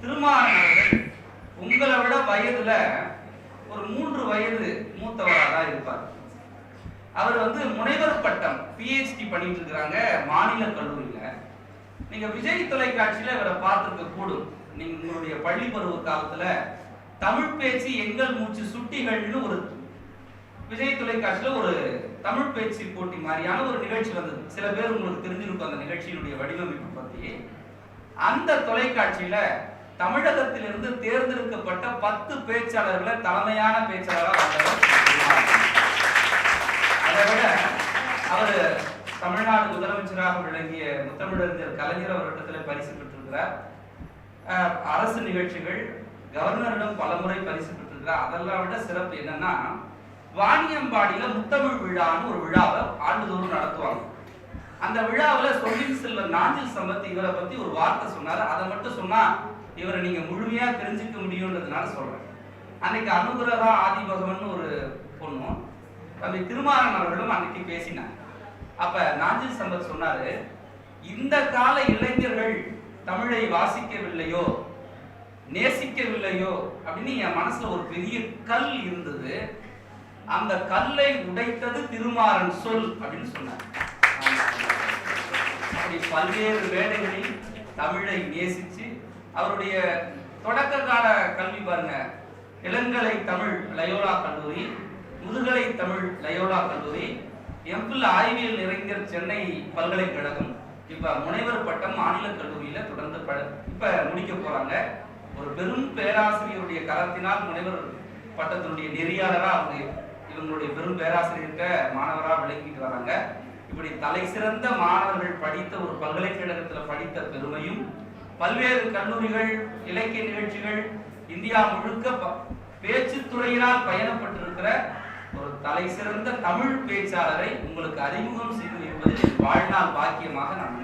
திருமாறன் அவர்கள் உங்களை விட வயதுல ஒரு 3 வயது மூத்தவராக தான் இருப்பார். அவர் முனைவர் பட்டம் PhD பண்ணிட்டு இருக்கிறாங்க மாநில கல்லூரியில. நீங்க விஜய் தொலைக்காட்சியில இவரை பார்த்திருக்க கூடும். நீங்க உங்களுடைய பள்ளி பருவ காலத்துல தமிழ் பேச்சு எங்கள் மூச்சு சுட்டிகள்னு ஒரு விஜய் தொலைக்காட்சியில ஒரு தமிழ் பேச்சு போட்டி மாதிரியான ஒரு நிகழ்ச்சி வந்தது. சில பேர் உங்களுக்கு தெரிஞ்சிருக்கும் அந்த நிகழ்ச்சியினுடைய வடிவமைப்பு பத்தி. அந்த தொலைக்காட்சியில தமிழகத்திலிருந்து தேர்ந்தெடுக்கப்பட்ட 10 பேச்சாளர்களை தலைமையான பேச்சாளராக வந்தவர். அதை விட அவர் தமிழ்நாடு முதலமைச்சராக விளங்கிய முத்தமிழறிஞர் கலைஞர் அவரிடத்தில் பரிசு பெற்றிருக்கிறார். அரசு நிகழ்ச்சிகள் கவர்னரிடம் பலமுறை பரிசு பெற்றிருக்கிறார். அதெல்லாம் விட சிறப்பு என்னன்னா, வாணியம்பாடியில முத்தமிழ் விழான்னு ஒரு விழாவை ஆண்டுதோறும் நடத்துவாங்க. அந்த விழாவில் சொல்லின் செல்வர் நாஞ்சில் சம்பத் இவரை பத்தி ஒரு வார்த்தை சொன்னாரு. அதை மட்டும் சொன்னா இவரை நீங்க முழுமையா தெரிஞ்சுக்க முடியும்ன்றதுனால சொல்றேன். அன்னைக்கு அனுகிரகா ஆதிபகவன் ஒரு பொண்ணும் தம்பி திருமாறன் அவர்களும் அன்னைக்கு பேசினாங்க. அப்ப நாஞ்சில் சம்பத் சொன்னாரு, இந்த கால இளைஞர்கள் தமிழை வாசிக்கவில்லையோ நேசிக்கவில்லையோ அப்படின்னு என் மனசுல ஒரு பெரிய கல் இருந்தது. அந்த கல்லை உடைத்தது திருமாறன் சொல் அப்படின்னு சொன்னார். அப்படி பல்வேறு வேலைகளில் தமிழை நேசிச்சு அவருடைய தொடக்க கால கல்வி பாருங்க, இளங்கலை தமிழ் லயோலா கல்லூரி, முதுகலை தமிழ் லயோலா கல்லூரி, எம்பில் ஆய்வியல் நிறைஞர் சென்னை பல்கலைக்கழகம், இப்ப முனைவர் பட்டம் மாநில கல்லூரியில தொடர்ந்து இப்ப முடிக்க போறாங்க. ஒரு பெரும் பேராசிரியருடைய கரத்தினால் முனைவர் பட்டத்தினுடைய நெறியாளரா இவங்களுடைய பெரும் பேராசிரியர்கிட்ட மாணவரா விளங்கிட்டு வராங்க. இப்படி தலை சிறந்த மாணவர்கள் படித்த ஒரு பல்கலைக்கழகத்துல படித்த பெருமையும், பல்வேறு கல்லூரிகள் இலக்கிய நிகழ்ச்சிகள் இந்தியா முழுக்க பேச்சு துறையினால் பயணப்பட்டிருக்கிற ஒரு தலை சிறந்த தமிழ் பேச்சாளரை உங்களுக்கு அறிமுகம் செய்து இருப்பது வாழ்நாள் பாக்கியமாக நான்